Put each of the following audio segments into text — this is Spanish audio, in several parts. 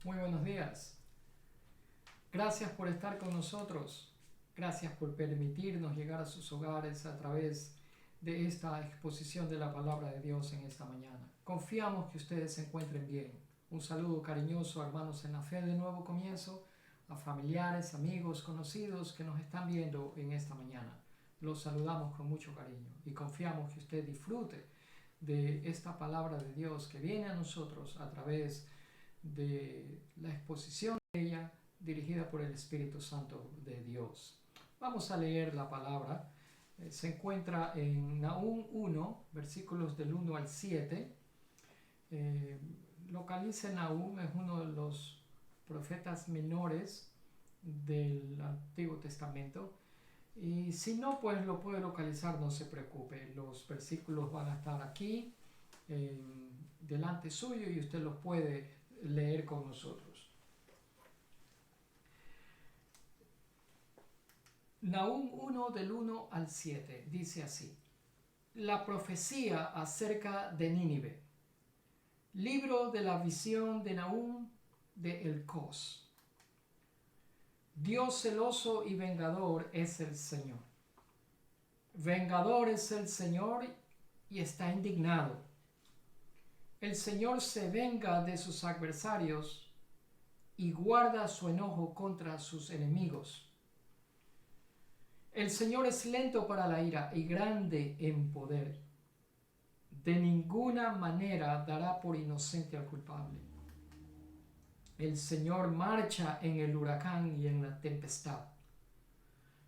Muy buenos días. Gracias por estar con nosotros. Gracias por permitirnos llegar a sus hogares a través de esta exposición de la palabra de Dios en esta mañana. Confiamos que ustedes se encuentren bien. Un saludo cariñoso a hermanos en la fe de Nuevo Comienzo, a familiares, amigos, conocidos que nos están viendo en esta mañana. Los saludamos con mucho cariño y confiamos que usted disfrute de esta palabra de Dios que viene a nosotros a través de la exposición de ella dirigida por el Espíritu Santo de Dios. Vamos a leer la palabra. Se encuentra en Nahum 1, versículos del 1 al 7. Localice Nahum, es uno de los profetas menores del Antiguo Testamento. Y si no, pues lo puede localizar, no se preocupe. Los versículos van a estar aquí delante suyo y usted los puede leer con nosotros. Nahum 1 del 1 al 7 dice así: La profecía acerca de Nínive. Libro de la visión de Nahum de Elcós. Dios celoso y vengador es el Señor. Vengador es el Señor y está indignado. El Señor se venga de sus adversarios y guarda su enojo contra sus enemigos. El Señor es lento para la ira y grande en poder. De ninguna manera dará por inocente al culpable. El Señor marcha en el huracán y en la tempestad.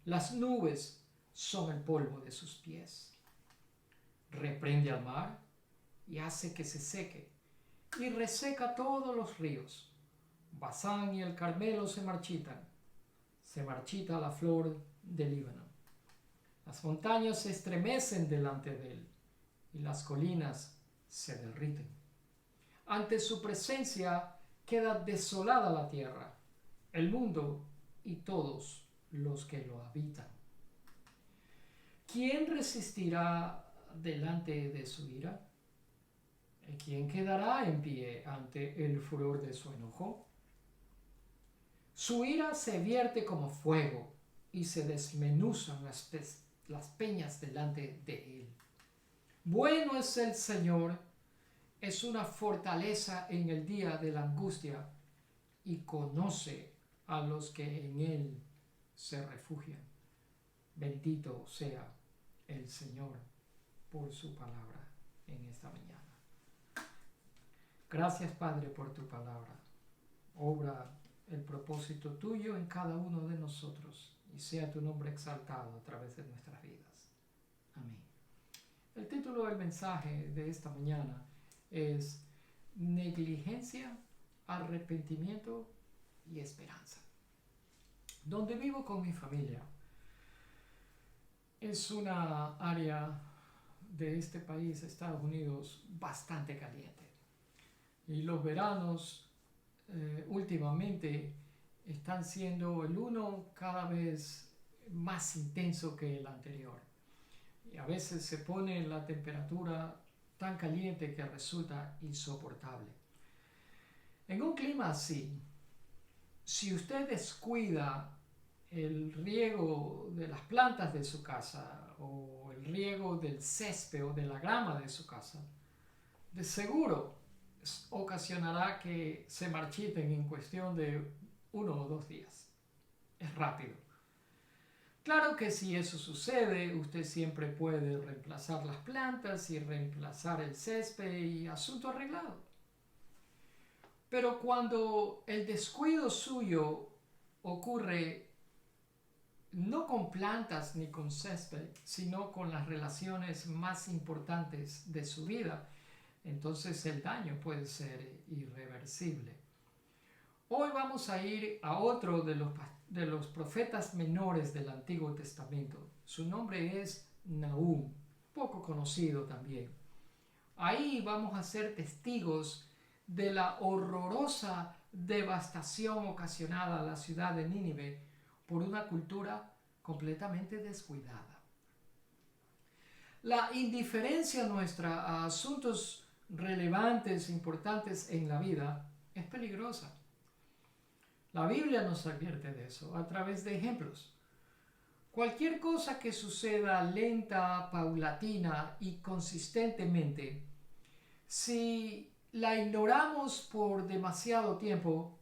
Las nubes son el polvo de sus pies. Reprende al mar y hace que se seque, y reseca todos los ríos. Basán y el Carmelo se marchitan. Se marchita la flor del Líbano. Las montañas se estremecen delante de él, y las colinas se derriten. Ante su presencia queda desolada la tierra, el mundo y todos los que lo habitan. ¿Quién resistirá delante de su ira? ¿Quién quedará en pie ante el furor de su enojo? Su ira se vierte como fuego y se desmenuzan las peñas delante de él. Bueno es el Señor, es una fortaleza en el día de la angustia y conoce a los que en él se refugian. Bendito sea el Señor por su palabra en esta mañana. Gracias, Padre, por tu palabra. Obra el propósito tuyo en cada uno de nosotros y sea tu nombre exaltado a través de nuestras vidas. Amén. El título del mensaje de esta mañana es Negligencia, Arrepentimiento y Esperanza. Donde vivo con mi familia es una área de este país, Estados Unidos, bastante caliente. Y los veranos últimamente están siendo el uno cada vez más intenso que el anterior. Y a veces se pone la temperatura tan caliente que resulta insoportable. En un clima así, si usted descuida el riego de las plantas de su casa o el riego del césped o de la grama de su casa, de seguro ocasionará que se marchiten en cuestión de 1 o 2 días. Es rápido. Claro que si eso sucede, usted siempre puede reemplazar las plantas y reemplazar el césped y asunto arreglado. Pero cuando el descuido suyo ocurre no con plantas ni con césped, sino con las relaciones más importantes de su vida, entonces el daño puede ser irreversible. Hoy vamos a ir a otro de los profetas menores del Antiguo Testamento. Su nombre es Nahum, poco conocido también. Ahí vamos a ser testigos de la horrorosa devastación ocasionada a la ciudad de Nínive por una cultura completamente descuidada. La indiferencia nuestra a asuntos relevantes, importantes en la vida, es peligrosa. La Biblia nos advierte de eso a través de ejemplos. Cualquier cosa que suceda lenta, paulatina y consistentemente, si la ignoramos por demasiado tiempo,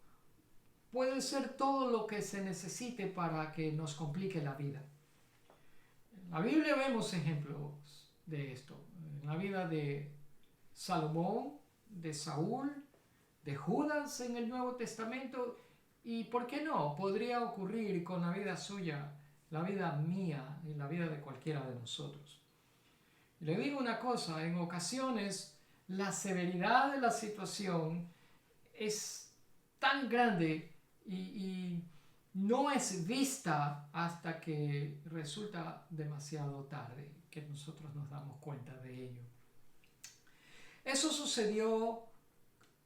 puede ser todo lo que se necesite para que nos complique la vida. En la Biblia vemos ejemplos de esto. En la vida de Salomón, de Saúl, de Judas en el Nuevo Testamento, y ¿por qué no? Podría ocurrir con la vida suya, la vida mía y la vida de cualquiera de nosotros. Y le digo una cosa, en ocasiones la severidad de la situación es tan grande y no es vista hasta que resulta demasiado tarde, que nosotros nos damos cuenta de ello. Eso sucedió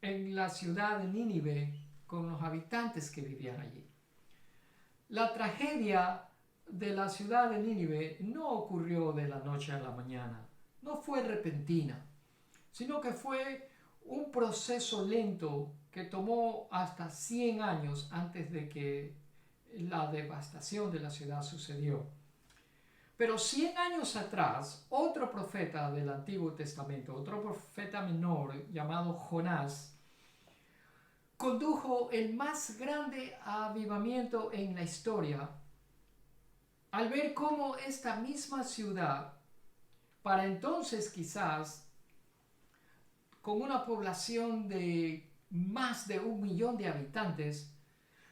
en la ciudad de Nínive con los habitantes que vivían allí. La tragedia de la ciudad de Nínive no ocurrió de la noche a la mañana, no fue repentina, sino que fue un proceso lento que tomó hasta 100 años antes de que la devastación de la ciudad sucedió. Pero 100 años atrás, otro profeta del Antiguo Testamento, otro profeta menor llamado Jonás, condujo el más grande avivamiento en la historia al ver cómo esta misma ciudad, para entonces quizás con una población de más de 1 millón de habitantes,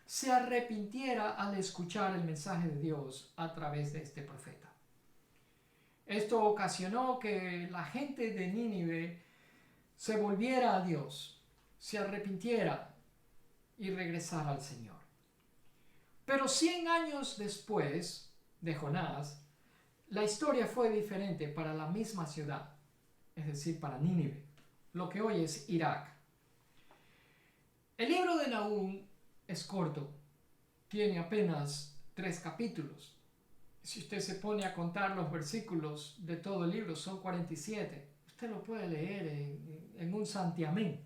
se arrepintiera al escuchar el mensaje de Dios a través de este profeta. Esto ocasionó que la gente de Nínive se volviera a Dios, se arrepintiera y regresara al Señor. Pero 100 años después de Jonás, la historia fue diferente para la misma ciudad, es decir, para Nínive, lo que hoy es Irak. El libro de Nahum es corto, tiene apenas 3 capítulos. Si usted se pone a contar los versículos de todo el libro, son 47. Usted lo puede leer en un santiamén.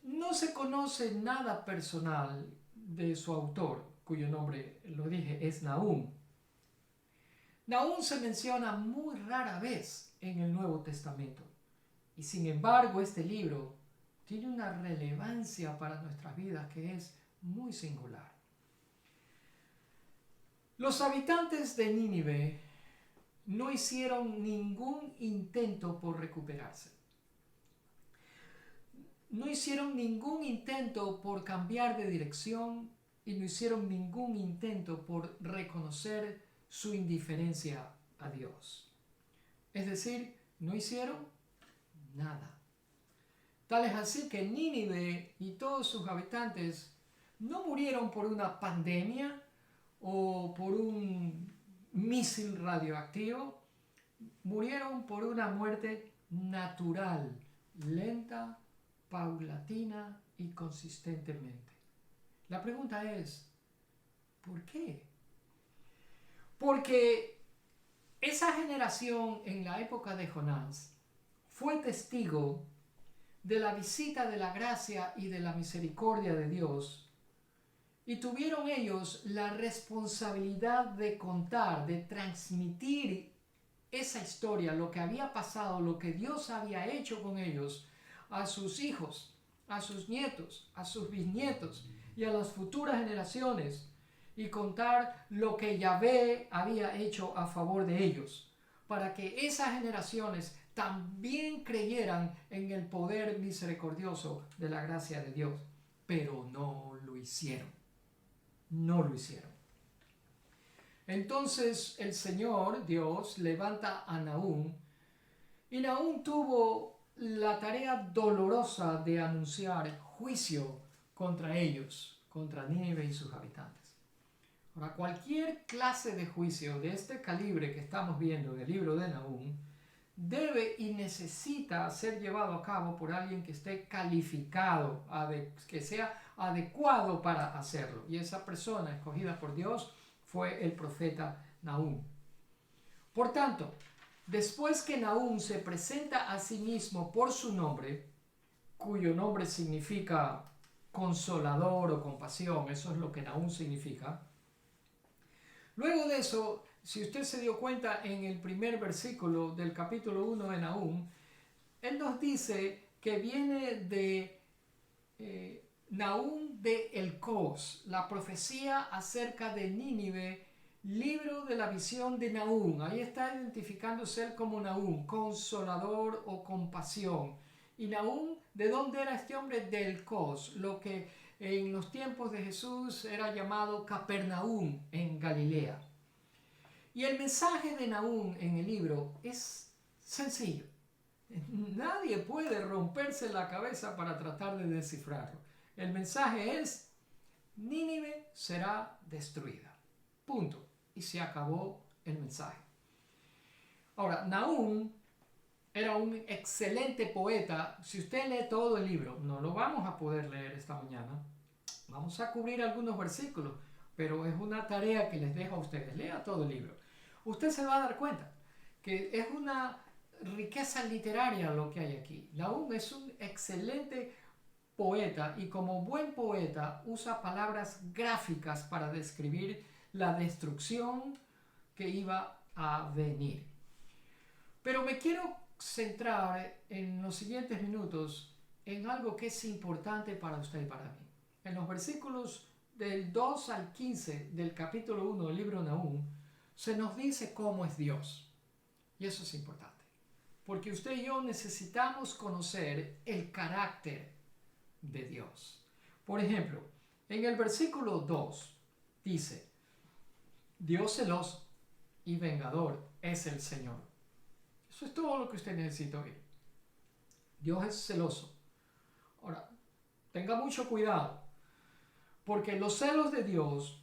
No se conoce nada personal de su autor, cuyo nombre, lo dije, es Nahum. Nahum se menciona muy rara vez en el Nuevo Testamento. Y sin embargo, este libro tiene una relevancia para nuestras vidas que es muy singular. Los habitantes de Nínive no hicieron ningún intento por recuperarse. No hicieron ningún intento por cambiar de dirección y no hicieron ningún intento por reconocer su indiferencia a Dios. Es decir, no hicieron nada. Tal es así que Nínive y todos sus habitantes no murieron por una pandemia o por un misil radioactivo, murieron por una muerte natural, lenta, paulatina y consistentemente. La pregunta es, ¿por qué? Porque esa generación en la época de Jonás fue testigo de la visita de la gracia y de la misericordia de Dios, y tuvieron ellos la responsabilidad de contar, de transmitir esa historia, lo que había pasado, lo que Dios había hecho con ellos, a sus hijos, a sus nietos, a sus bisnietos y a las futuras generaciones, y contar lo que Yahvé había hecho a favor de ellos, para que esas generaciones también creyeran en el poder misericordioso de la gracia de Dios. Pero no lo hicieron. No lo hicieron. Entonces el Señor, Dios, levanta a Nahum, y Nahum tuvo la tarea dolorosa de anunciar juicio contra ellos, contra Nínive y sus habitantes. Ahora, cualquier clase de juicio de este calibre que estamos viendo en el libro de Nahum debe y necesita ser llevado a cabo por alguien que esté calificado, que sea adecuado para hacerlo. Y esa persona escogida por Dios fue el profeta Nahum. Por tanto, después que Nahum se presenta a sí mismo por su nombre, cuyo nombre significa consolador o compasión. Eso es lo que Nahum significa. Luego de eso, si usted se dio cuenta en el primer versículo del capítulo 1 de Nahum, él nos dice que viene de Nahum de Elcos, la profecía acerca de Nínive, libro de la visión de Nahum. Ahí está identificándose él como Nahum, consolador o compasión. Y Nahum, ¿de dónde era este hombre? De Elcos, lo que en los tiempos de Jesús era llamado Capernaum en Galilea. Y el mensaje de Nahum en el libro es sencillo. Nadie puede romperse la cabeza para tratar de descifrarlo. El mensaje es: Nínive será destruida. Punto. Y se acabó el mensaje. Ahora, Nahum era un excelente poeta. Si usted lee todo el libro, no lo vamos a poder leer esta mañana. Vamos a cubrir algunos versículos, pero es una tarea que les dejo a ustedes. Lea todo el libro. Usted se va a dar cuenta que es una riqueza literaria lo que hay aquí. Nahum es un excelente poeta y como buen poeta usa palabras gráficas para describir la destrucción que iba a venir. Pero me quiero centrar en los siguientes minutos en algo que es importante para usted y para mí. En los versículos del 2 al 15 del capítulo 1 del libro de Nahum se nos dice cómo es Dios. Y eso es importante, porque usted y yo necesitamos conocer el carácter de Dios. Por ejemplo, en el versículo 2 dice: Dios celoso y vengador es el Señor. Eso es todo lo que usted necesita oír. Dios es celoso. Ahora, tenga mucho cuidado, porque los celos de Dios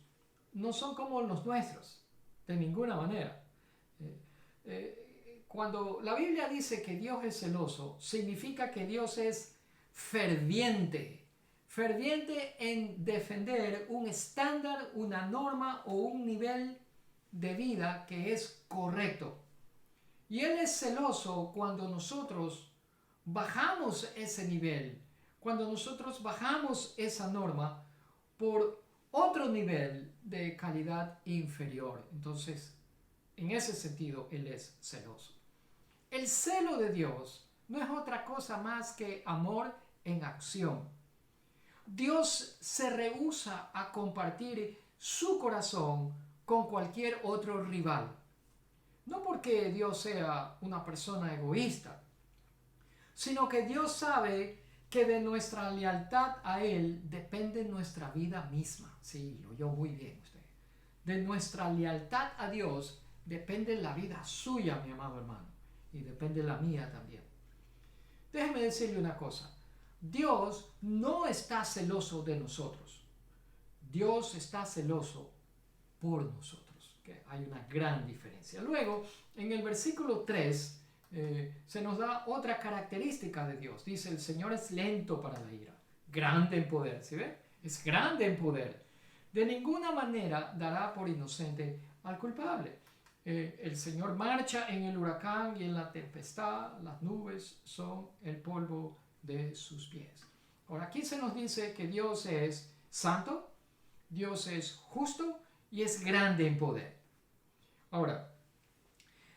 no son como los nuestros, de ninguna manera. Cuando la Biblia dice que Dios es celoso, significa que Dios es ferviente en defender un estándar, una norma o un nivel de vida que es correcto. Y Él es celoso cuando nosotros bajamos ese nivel, cuando nosotros bajamos esa norma por otro nivel de calidad inferior. Entonces, en ese sentido, Él es celoso. El celo de Dios no es otra cosa más que amor en acción. Dios se rehúsa a compartir su corazón con cualquier otro rival. No porque Dios sea una persona egoísta, sino que Dios sabe que de nuestra lealtad a Él depende nuestra vida misma. Sí, lo oyó muy bien usted. De nuestra lealtad a Dios depende la vida suya, mi amado hermano, y depende la mía también. Déjeme decirle una cosa. Dios no está celoso de nosotros. Dios está celoso por nosotros. Que hay una gran diferencia. Luego, en el versículo 3, se nos da otra característica de Dios. Dice: el Señor es lento para la ira, grande en poder. ¿Sí ve? Es grande en poder. De ninguna manera dará por inocente al culpable. El Señor marcha en el huracán y en la tempestad. Las nubes son el polvo de sus pies. Ahora, aquí se nos dice que Dios es santo, Dios es justo y es grande en poder. Ahora,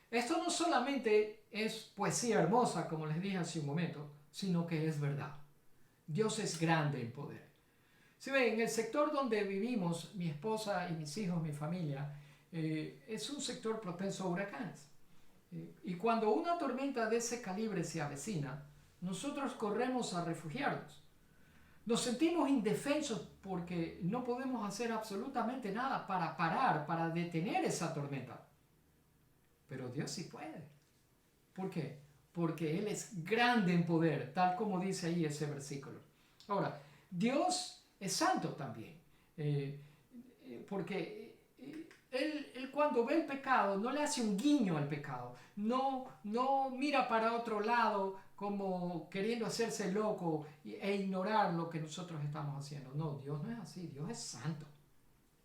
esto no solamente es poesía hermosa, como les dije hace un momento, sino que es verdad. Dios es grande en poder. Si ven, en el sector donde vivimos, mi esposa y mis hijos, mi familia, es un sector propenso a huracanes. Y cuando una tormenta de ese calibre se avecina, nosotros corremos a refugiarnos. Nos sentimos indefensos porque no podemos hacer absolutamente nada para parar, para detener esa tormenta. Pero Dios sí puede. ¿Por qué? Porque Él es grande en poder, tal como dice ahí ese versículo. Ahora, Dios es santo también, porque él cuando ve el pecado no le hace un guiño al pecado, no mira para otro lado como queriendo hacerse loco e ignorar lo que nosotros estamos haciendo. No, Dios no es así, Dios es santo.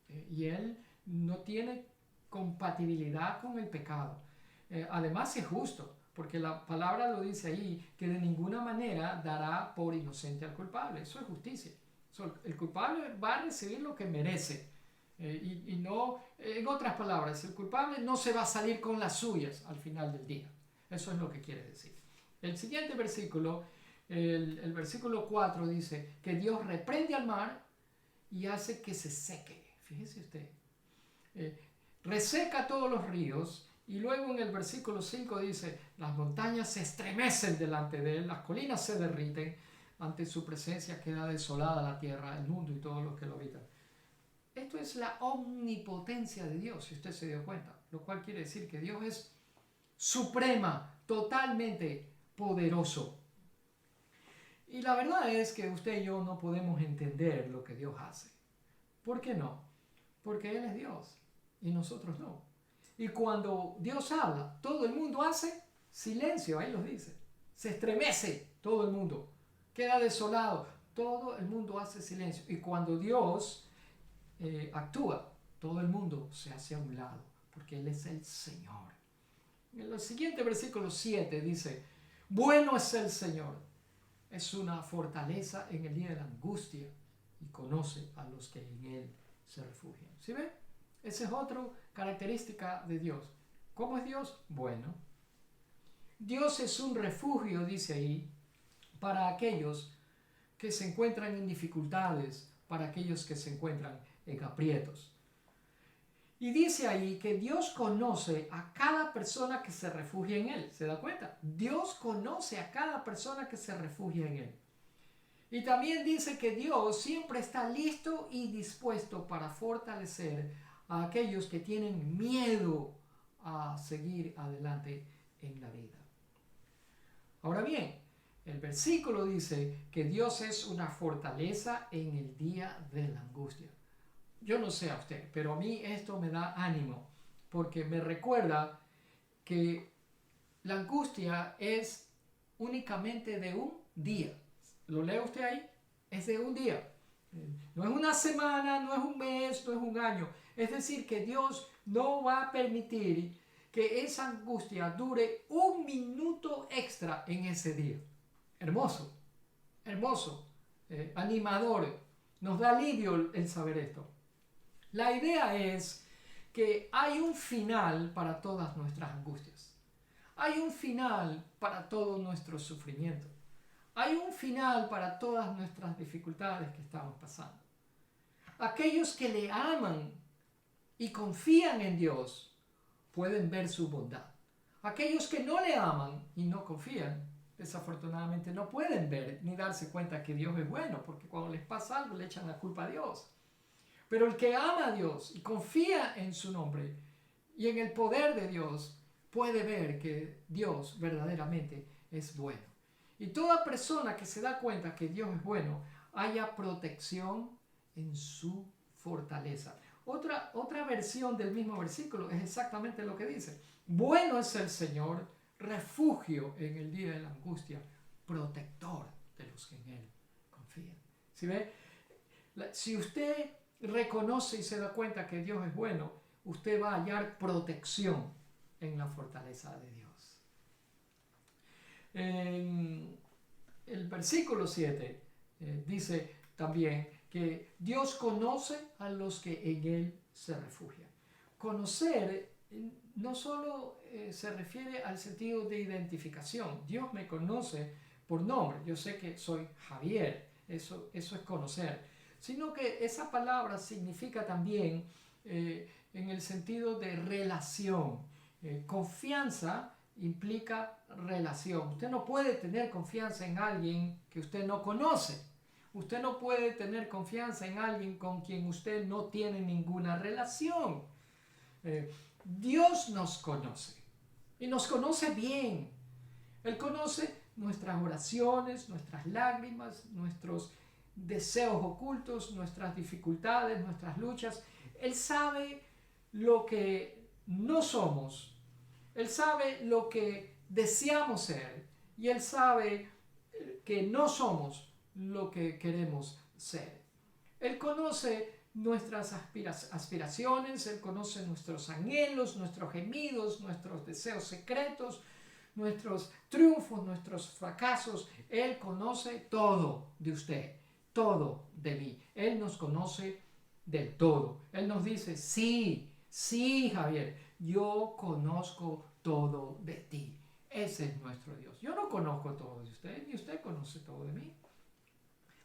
Y Él no tiene compatibilidad con el pecado. Además es justo, porque la palabra lo dice ahí, que de ninguna manera dará por inocente al culpable. Eso es justicia. El culpable va a recibir lo que merece. Y no, en otras palabras, el culpable no se va a salir con las suyas al final del día. Eso es lo que quiere decir. El siguiente versículo, el versículo 4 dice que Dios reprende al mar y hace que se seque. Fíjese usted. Reseca todos los ríos. Y luego en el versículo 5 dice, las montañas se estremecen delante de él, las colinas se derriten, ante su presencia queda desolada la tierra, el mundo y todos los que lo habitan. Esto es la omnipotencia de Dios, si usted se dio cuenta, lo cual quiere decir que Dios es suprema, totalmente poderoso. Y la verdad es que usted y yo no podemos entender lo que Dios hace. ¿Por qué no? Porque Él es Dios y nosotros no. Y cuando Dios habla, todo el mundo hace silencio, ahí lo dice. Se estremece todo el mundo, queda desolado, todo el mundo hace silencio. Y cuando Dios actúa, todo el mundo se hace a un lado, porque Él es el Señor. En el siguiente versículo 7 dice, bueno es el Señor, es una fortaleza en el día de la angustia y conoce a los que en Él se refugian. ¿Sí ve? Esa es otra característica de Dios. ¿Cómo es Dios? Bueno. Dios es un refugio, dice ahí, para aquellos que se encuentran en dificultades, para aquellos que se encuentran en aprietos. Y dice ahí que Dios conoce a cada persona que se refugia en Él. ¿Se da cuenta? Dios conoce a cada persona que se refugia en Él. Y también dice que Dios siempre está listo y dispuesto para fortalecer a aquellos que tienen miedo a seguir adelante en la vida. Ahora bien, el versículo dice que Dios es una fortaleza en el día de la angustia. Yo no sé a usted, pero a mí esto me da ánimo, porque me recuerda que la angustia es únicamente de un día. ¿Lo lee usted ahí? Es de un día. No es una semana, no es un mes, no es un año. Es decir, que Dios no va a permitir que esa angustia dure un minuto extra en ese día. Hermoso, hermoso, animador. Nos da alivio el saber esto. La idea es que hay un final para todas nuestras angustias. Hay un final para todo nuestro sufrimiento. Hay un final para todas nuestras dificultades que estamos pasando. Aquellos que le aman y confían en Dios pueden ver su bondad. Aquellos que no le aman y no confían, desafortunadamente no pueden ver ni darse cuenta que Dios es bueno, porque cuando les pasa algo le echan la culpa a Dios. Pero el que ama a Dios y confía en su nombre y en el poder de Dios puede ver que Dios verdaderamente es bueno. Y toda persona que se da cuenta que Dios es bueno, haya protección en su fortaleza. Otra versión del mismo versículo es exactamente lo que dice. Bueno es el Señor, refugio en el día de la angustia, protector de los que en Él confían. ¿Sí ve? Si usted reconoce y se da cuenta que Dios es bueno, usted va a hallar protección en la fortaleza de Dios. En el versículo 7 dice también que Dios conoce a los que en Él se refugian. Conocer no solo se refiere al sentido de identificación. Dios me conoce por nombre. Yo sé que soy Javier. Eso es conocer. Sino que esa palabra significa también en el sentido de relación. Confianza implica relación. Usted no puede tener confianza en alguien que usted no conoce. Usted no puede tener confianza en alguien con quien usted no tiene ninguna relación. Dios nos conoce y nos conoce bien. Él conoce nuestras oraciones, nuestras lágrimas, nuestros deseos ocultos, nuestras dificultades, nuestras luchas. Él sabe lo que no somos. Él sabe lo que deseamos ser. Y Él sabe que no somos lo que queremos ser. Él conoce nuestras aspiraciones, Él conoce nuestros anhelos, nuestros gemidos, nuestros deseos secretos, nuestros triunfos, nuestros fracasos. Él conoce todo de usted. todo de mí. Él nos conoce del todo. Él nos dice, sí, sí, Javier, yo conozco todo de ti. Ese es nuestro Dios. Yo no conozco todo de usted, ni usted conoce todo de mí.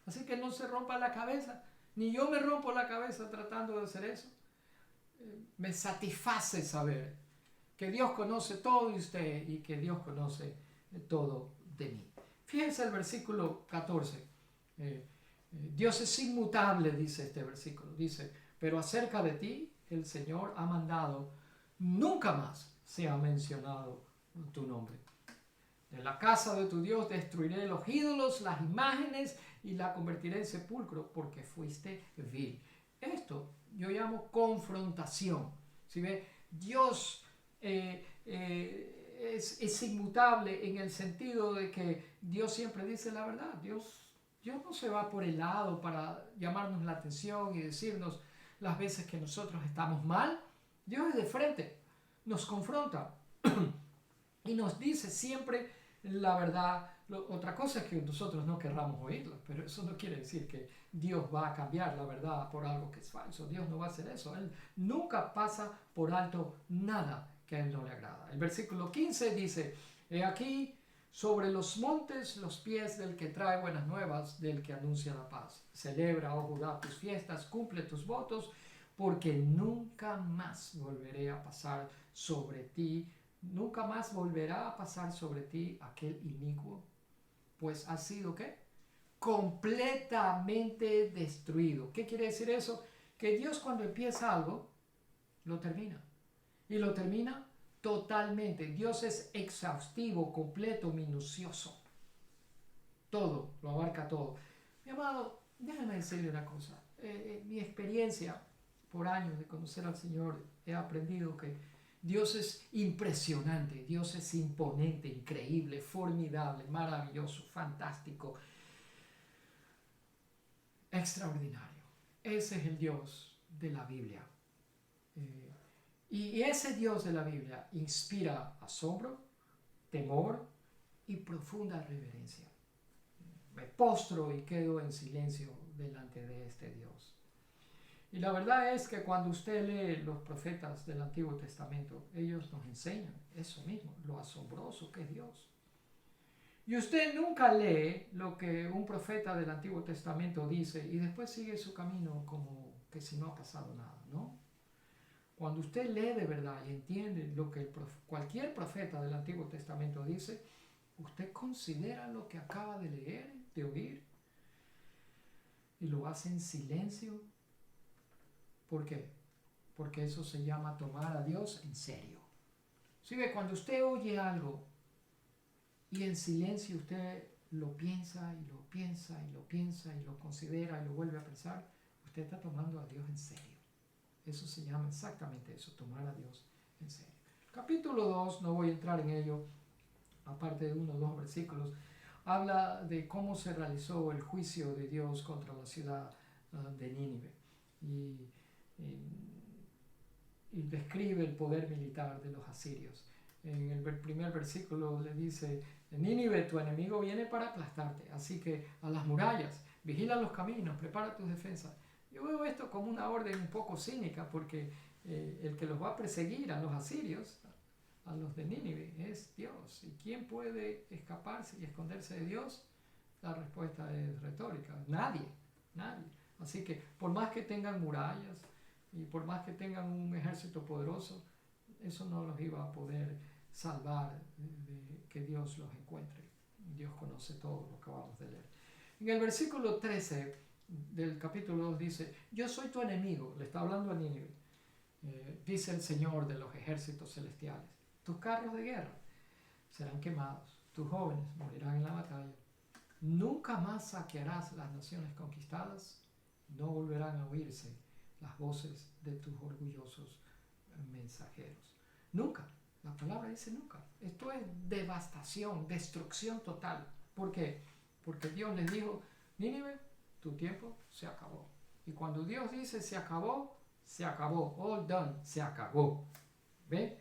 Así que no se rompa la cabeza, ni yo me rompo la cabeza tratando de hacer eso. Me satisface saber que Dios conoce todo de usted y que Dios conoce todo de mí. Fíjense el versículo 14. Dios es inmutable, dice este versículo. Dice, pero acerca de ti el Señor ha mandado, nunca más sea mencionado tu nombre. En la casa de tu Dios destruiré los ídolos, las imágenes y la convertiré en sepulcro porque fuiste vil. Esto yo llamo confrontación. ¿Sí ve? Dios es inmutable en el sentido de que Dios siempre dice la verdad. Dios no se va por el lado para llamarnos la atención y decirnos las veces que nosotros estamos mal. Dios es de frente, nos confronta y nos dice siempre la verdad. Otra cosa es que nosotros no querramos oírla, pero eso no quiere decir que Dios va a cambiar la verdad por algo que es falso. Dios no va a hacer eso. Él nunca pasa por alto nada que a Él no le agrada. El versículo 15 dice, he aquí sobre los montes los pies del que trae buenas nuevas, del que anuncia la paz. Celebra, oh Judá, tus fiestas, cumple tus votos, porque nunca más volveré a pasar sobre ti. Nunca más volverá a pasar sobre ti aquel inicuo, pues ha sido ¿qué? Completamente destruido. ¿Qué quiere decir eso? Que Dios cuando empieza algo, lo termina. Y lo termina totalmente. Dios es exhaustivo, completo, minucioso. Todo, lo abarca todo. Mi amado, déjame decirle una cosa. Mi experiencia por años de conocer al Señor, he aprendido que Dios es impresionante, Dios es imponente, increíble, formidable, maravilloso, fantástico, extraordinario. Ese es el Dios de la Biblia. Y ese Dios de la Biblia inspira asombro, temor y profunda reverencia. Me postro y quedo en silencio delante de este Dios. Y la verdad es que cuando usted lee los profetas del Antiguo Testamento, ellos nos enseñan eso mismo, lo asombroso que es Dios. Y usted nunca lee lo que un profeta del Antiguo Testamento dice y después sigue su camino como que si no ha pasado nada, ¿no? Cuando usted lee de verdad y entiende lo que cualquier profeta del Antiguo Testamento dice, usted considera lo que acaba de leer, de oír, y lo hace en silencio. ¿Por qué? Porque eso se llama tomar a Dios en serio. ¿Sí ve? Cuando usted oye algo y en silencio usted lo piensa y lo piensa y lo piensa y lo considera y lo vuelve a pensar, usted está tomando a Dios en serio. Eso se llama exactamente eso, tomar a Dios en serio. Capítulo 2, no voy a entrar en ello, aparte de uno o dos versículos, habla de cómo se realizó el juicio de Dios contra la ciudad de Nínive. Y describe el poder militar de los asirios. En el primer versículo le dice, Nínive, tu enemigo viene para aplastarte, así que a las murallas, vigila los caminos, prepara tus defensas. Yo veo esto como una orden un poco cínica, porque el que los va a perseguir a los asirios, a los de Nínive, es Dios. ¿Y quién puede escaparse y esconderse de Dios? La respuesta es retórica, nadie. Así que por más que tengan murallas, y por más que tengan un ejército poderoso, eso no los iba a poder salvar de que Dios los encuentre. Dios conoce todo lo que acabamos de leer. En el versículo 13 del capítulo 2 dice, yo soy tu enemigo, le está hablando a Nínive, dice el Señor de los ejércitos celestiales. Tus carros de guerra serán quemados, tus jóvenes morirán en la batalla. Nunca más saquearás las naciones conquistadas, no volverán a oírse las voces de tus orgullosos mensajeros. Nunca, la palabra dice nunca. Esto es devastación, destrucción total. ¿Por qué? Porque Dios les dijo, Nínive, tu tiempo se acabó. Y cuando Dios dice se acabó, all done, se acabó. ¿Ve?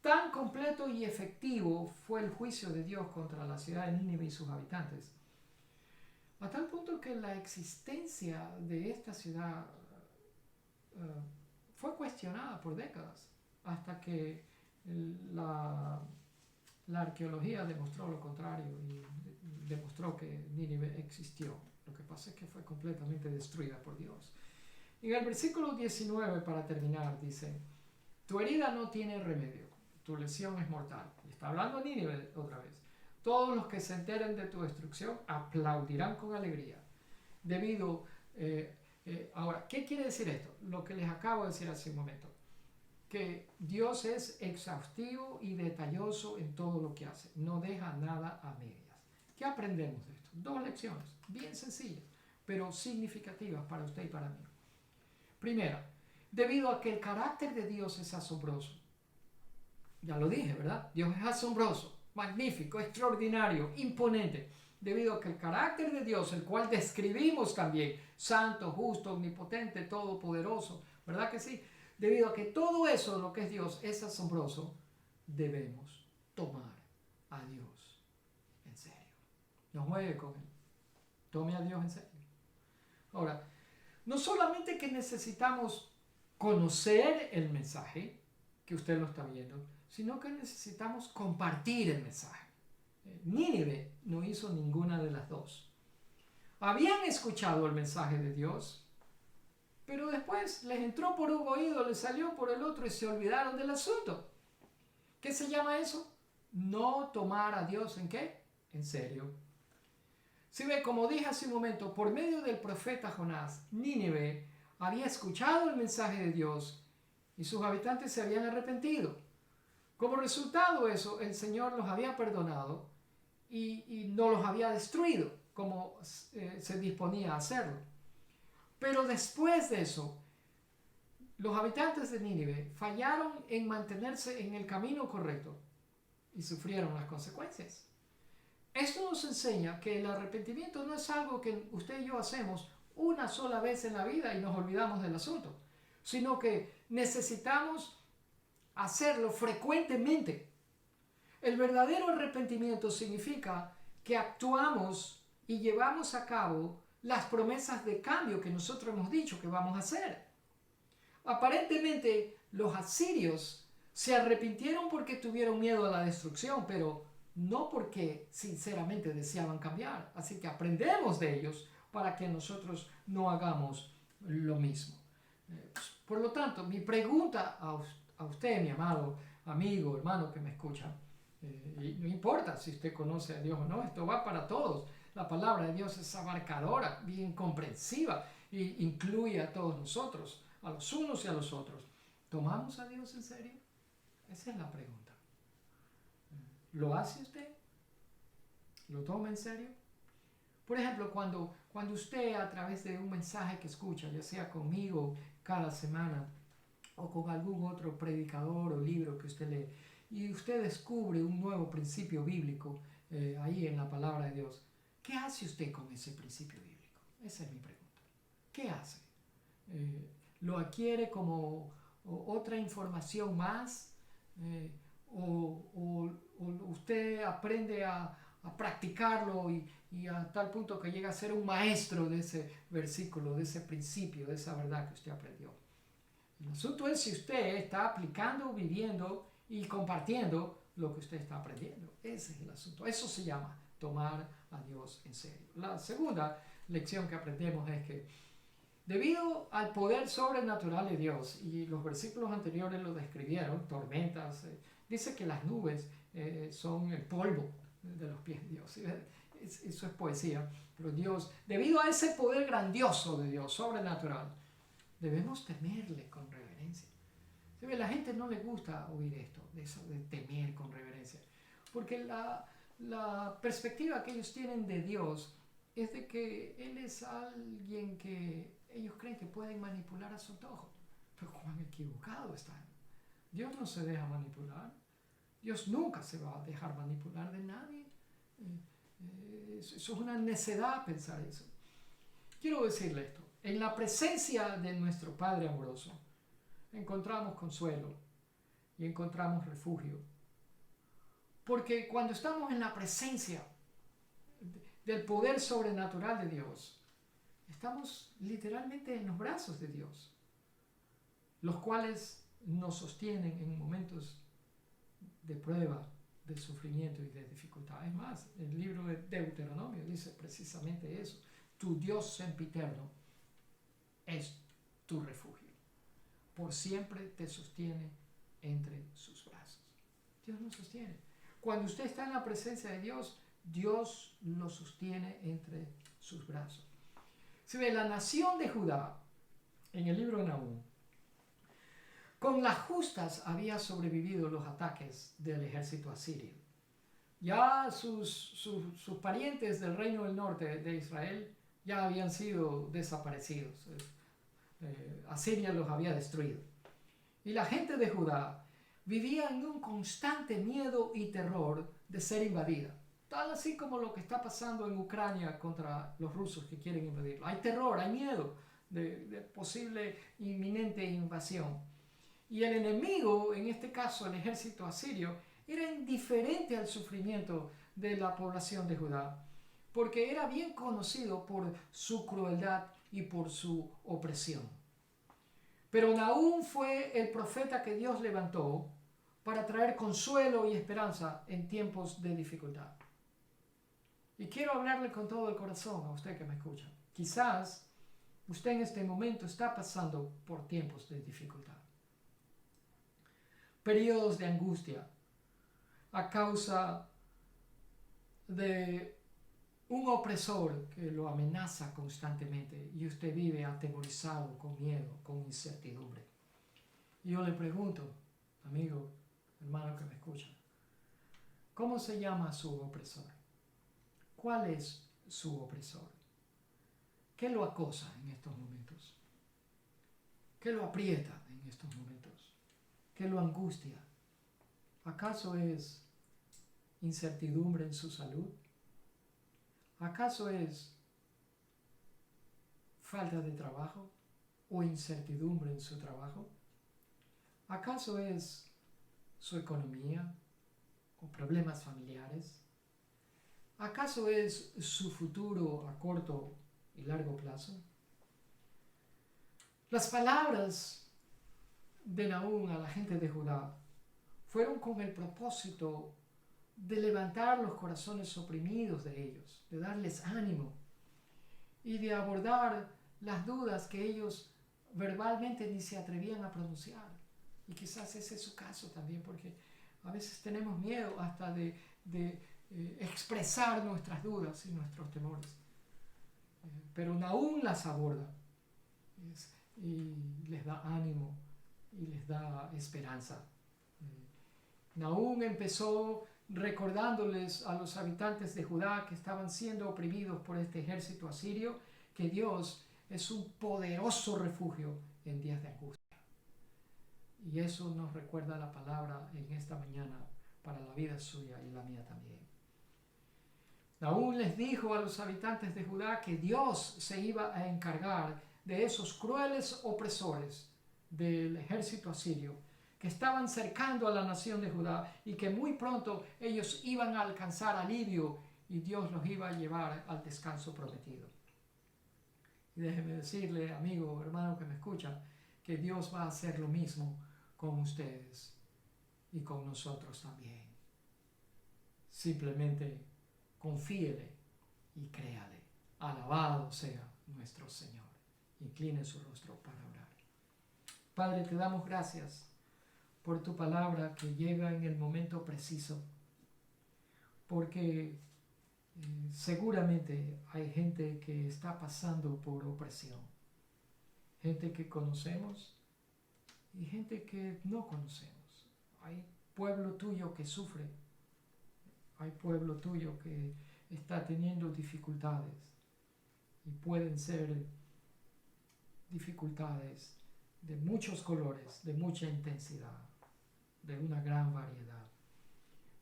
Tan completo y efectivo fue el juicio de Dios contra la ciudad de Nínive y sus habitantes, A tal punto que la existencia de esta ciudad fue cuestionada por décadas, hasta que la arqueología demostró lo contrario y demostró que Nínive existió. Lo que pasa es que fue completamente destruida por Dios. En el versículo 19, para terminar, dice: tu herida no tiene remedio, tu lesión es mortal. Y está hablando Nínive otra vez. Todos los que se enteren de tu destrucción aplaudirán con alegría. Ahora, ¿qué quiere decir esto? Lo que les acabo de decir hace un momento. Que Dios es exhaustivo y detalloso en todo lo que hace. No deja nada a medias. ¿Qué aprendemos de esto? 2 lecciones, bien sencillas, pero significativas para usted y para mí. Primera, debido a que el carácter de Dios es asombroso. Ya lo dije, ¿verdad? Dios es asombroso, magnífico, extraordinario, imponente. Debido a que el carácter de Dios, el cual describimos también, santo, justo, omnipotente, todopoderoso, ¿verdad que sí? Debido a que todo eso, lo que es Dios, es asombroso, debemos tomar a Dios en serio. No juegue con Él. Tome a Dios en serio. Ahora, no solamente que necesitamos conocer el mensaje, que usted lo está viendo, sino que necesitamos compartir el mensaje. Nínive no hizo ninguna de las dos. Habían escuchado el mensaje de Dios, pero después les entró por un oído, les salió por el otro y se olvidaron del asunto. ¿Qué se llama eso? No tomar a Dios ¿en qué? En serio. Si ve, como dije hace un momento, por medio del profeta Jonás, Nínive había escuchado el mensaje de Dios y sus habitantes se habían arrepentido. Como resultado de eso, el Señor los había perdonado y no los había destruido como se disponía a hacerlo. Pero después de eso, los habitantes de Nínive fallaron en mantenerse en el camino correcto y sufrieron las consecuencias. Esto nos enseña que el arrepentimiento no es algo que usted y yo hacemos una sola vez en la vida y nos olvidamos del asunto, sino que necesitamos hacerlo frecuentemente. El verdadero arrepentimiento significa que actuamos y llevamos a cabo las promesas de cambio que nosotros hemos dicho que vamos a hacer. Aparentemente, los asirios se arrepintieron porque tuvieron miedo a la destrucción, pero no porque sinceramente deseaban cambiar. Así que aprendemos de ellos para que nosotros no hagamos lo mismo. Por lo tanto, mi pregunta a usted, mi amado amigo, hermano que me escucha, y no importa si usted conoce a Dios o no, esto va para todos. La palabra de Dios es abarcadora, bien comprensiva e incluye a todos nosotros, a los unos y a los otros. ¿Tomamos a Dios en serio? Esa es la pregunta. ¿Lo hace usted? ¿Lo toma en serio? Por ejemplo, cuando usted a través de un mensaje que escucha, ya sea conmigo cada semana o con algún otro predicador o libro que usted lee, y usted descubre un nuevo principio bíblico ahí en la palabra de Dios, ¿qué hace usted con ese principio bíblico? Esa es mi pregunta. ¿Qué hace? ¿Lo adquiere como otra información más? ¿O usted aprende a practicarlo y a tal punto que llega a ser un maestro de ese versículo, de ese principio, de esa verdad que usted aprendió? El asunto es si usted está aplicando, viviendo y compartiendo lo que usted está aprendiendo. Ese es el asunto. Eso se llama tomar a Dios en serio. La segunda lección que aprendemos es que debido al poder sobrenatural de Dios, y los versículos anteriores lo describieron, tormentas, dice que las nubes son el polvo de los pies de Dios. Eso es poesía. Pero Dios, debido a ese poder grandioso de Dios, sobrenatural, debemos temerle con reverencia. ¿Sí? La gente no le gusta oír esto, de eso de temer con reverencia. Porque la perspectiva que ellos tienen de Dios es de que Él es alguien que ellos creen que pueden manipular a su antojo. Pero cuán equivocado están. Dios no se deja manipular. Dios nunca se va a dejar manipular de nadie. Eso es una necedad pensar eso. Quiero decirle esto. En la presencia de nuestro Padre amoroso encontramos consuelo y encontramos refugio. Porque cuando estamos en la presencia del poder sobrenatural de Dios, estamos literalmente en los brazos de Dios, los cuales nos sostienen en momentos de prueba, de sufrimiento y de dificultad. Es más, el libro de Deuteronomio dice precisamente eso. Tu Dios sempiterno es tu refugio. Por siempre te sostiene entre sus brazos. Dios nos sostiene. Cuando usted está en la presencia de Dios, Dios lo sostiene entre sus brazos. Se ve la nación de Judá, en el libro de Nahum, con las justas había sobrevivido los ataques del ejército asirio. Ya sus parientes del reino del norte de Israel ya habían sido desaparecidos. Asiria los había destruido. Y la gente de Judá vivía en un constante miedo y terror de ser invadida. Tal así como lo que está pasando en Ucrania contra los rusos que quieren invadirlo. Hay terror, hay miedo de posible inminente invasión. Y el enemigo, en este caso el ejército asirio, era indiferente al sufrimiento de la población de Judá, porque era bien conocido por su crueldad y por su opresión. Pero Nahum fue el profeta que Dios levantó para traer consuelo y esperanza en tiempos de dificultad. Y quiero hablarle con todo el corazón a usted que me escucha. Quizás usted en este momento está pasando por tiempos de dificultad. Periodos de angustia a causa de un opresor que lo amenaza constantemente y usted vive atemorizado, con miedo, con incertidumbre. Y yo le pregunto, amigo, hermano que me escucha, ¿cómo se llama su opresor? ¿Cuál es su opresor? ¿Qué lo acosa en estos momentos? ¿Qué lo aprieta en estos momentos? ¿Qué lo angustia? ¿Acaso es incertidumbre en su salud? ¿Acaso es falta de trabajo o incertidumbre en su trabajo? ¿Acaso es su economía o problemas familiares? ¿Acaso es su futuro a corto y largo plazo? Las palabras de Nahum a la gente de Judá fueron con el propósito de levantar los corazones oprimidos de ellos, de darles ánimo y de abordar las dudas que ellos verbalmente ni se atrevían a pronunciar. Y quizás ese es su caso también, porque a veces tenemos miedo hasta de expresar nuestras dudas y nuestros temores. Pero Nahum las aborda y les da ánimo y les da esperanza. Nahum empezó recordándoles a los habitantes de Judá que estaban siendo oprimidos por este ejército asirio que Dios es un poderoso refugio en días de angustia. Y eso nos recuerda la palabra en esta mañana para la vida suya y la mía también. Nahum les dijo a los habitantes de Judá que Dios se iba a encargar de esos crueles opresores del ejército asirio que estaban cercando a la nación de Judá y que muy pronto ellos iban a alcanzar alivio y Dios los iba a llevar al descanso prometido. Y déjeme decirle, amigo, hermano que me escucha, que Dios va a hacer lo mismo con ustedes y con nosotros también. Simplemente confíele y créale. Alabado sea nuestro Señor. Incline su rostro para orar. Padre, te damos gracias por tu palabra que llega en el momento preciso, porque seguramente hay gente que está pasando por opresión, gente que conocemos y gente que no conocemos. Hay pueblo tuyo que sufre, hay pueblo tuyo que está teniendo dificultades y pueden ser dificultades de muchos colores, de mucha intensidad, de una gran variedad.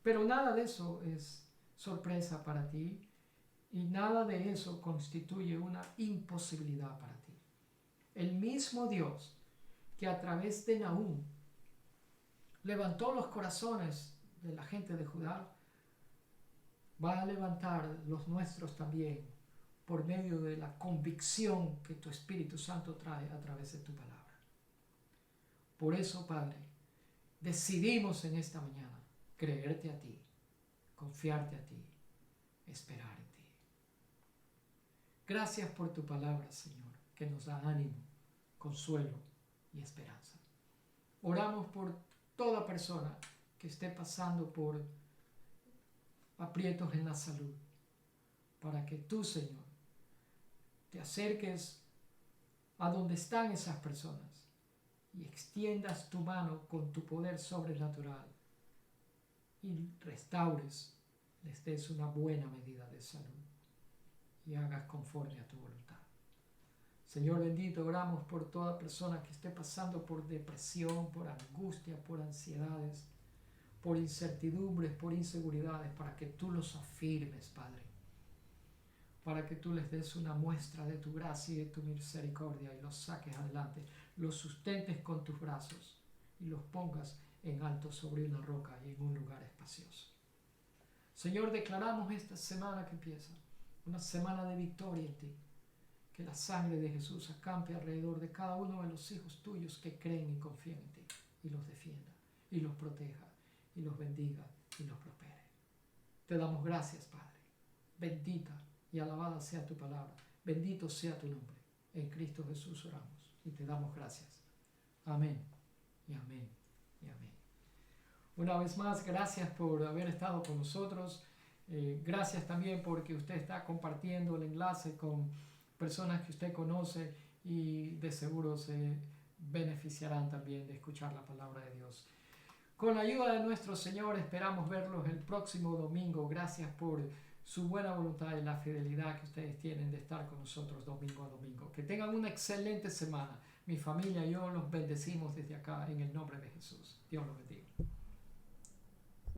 Pero nada de eso es sorpresa para ti y nada de eso constituye una imposibilidad para ti. El mismo Dios que a través de Nahum levantó los corazones de la gente de Judá, va a levantar los nuestros también por medio de la convicción que tu Espíritu Santo trae a través de tu palabra. Por eso, Padre, decidimos en esta mañana creerte a ti, confiarte a ti, esperar en ti. Gracias por tu palabra, Señor, que nos da ánimo, consuelo y esperanza. Oramos por toda persona que esté pasando por aprietos en la salud, para que tú, Señor, te acerques a donde están esas personas y extiendas tu mano con tu poder sobrenatural y restaures, les des una buena medida de salud y hagas conforme a tu voluntad. Señor bendito, oramos por toda persona que esté pasando por depresión, por angustia, por ansiedades, por incertidumbres, por inseguridades, para que tú los afirmes, Padre, para que tú les des una muestra de tu gracia y de tu misericordia y los saques adelante, los sustentes con tus brazos y los pongas en alto sobre una roca y en un lugar espacioso. Señor, declaramos esta semana que empieza, una semana de victoria en ti, que la sangre de Jesús acampe alrededor de cada uno de los hijos tuyos que creen y confían en ti, y los defienda, y los proteja, y los bendiga, y los prospere. Te damos gracias, Padre. Bendita y alabada sea tu palabra. Bendito sea tu nombre. En Cristo Jesús oramos y te damos gracias. Amén y amén y amén. Una vez más, gracias por haber estado con nosotros. Gracias también porque usted está compartiendo el enlace con personas que usted conoce y de seguro se beneficiarán también de escuchar la palabra de Dios. Con la ayuda de nuestro Señor esperamos verlos el próximo domingo. Gracias por su buena voluntad y la fidelidad que ustedes tienen de estar con nosotros domingo a domingo. Que tengan una excelente semana. Mi familia y yo los bendecimos desde acá en el nombre de Jesús. Dios los bendiga.